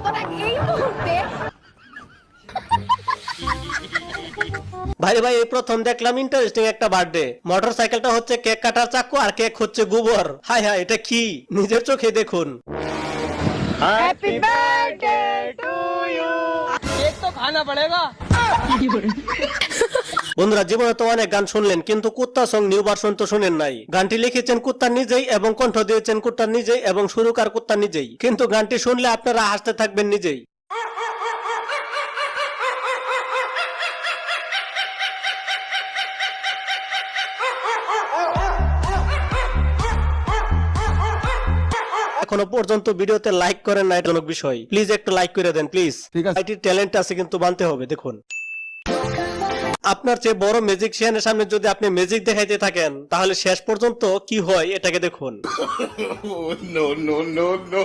সুতরাং এই মুহূর্তে ভাই ভাই এই প্রথম দেখলাম ইন্টারেস্টিং একটা বার্থডে। মোটরসাইকেলটা হচ্ছে কেক কাটার চাকু আর কেক হচ্ছে গোবর। হাই হাই এটা কি নিজের চোখে দেখুন। Happy birthday to you. Cake तो खाना पड़ेगा। বন্ধুরা জীবনে তো অনেক গান শুনলেন কিন্তু কুত্তা সং নিউ ভার্সন তো শুনেন নাই। গানটি লিখেছেন কুত্তা নিজেই এবং কণ্ঠ দিয়েছেন কুত্তা নিজেই এবং সুরকার কুত্তা নিজেই, কিন্তু গানটি শুনলে আপনারা হাসতে থাকবেন নিজেই। এখনো পর্যন্ত ভিডিওতে লাইক করেন না, এটাজনক বিষয়। প্লিজ একটু লাইক করে দেন প্লিজ। ঠিক আছে। আইটি ট্যালেন্ট আছে কিন্তু মানতে হবে। দেখুন আপনার চেয়ে বড় ম্যাজিকশিয়ানের সামনে যদি আপনি ম্যাজিক দেখাইতে থাকেন তাহলে শেষ পর্যন্ত কি হয় এটাকে দেখুন। no, no, no, no.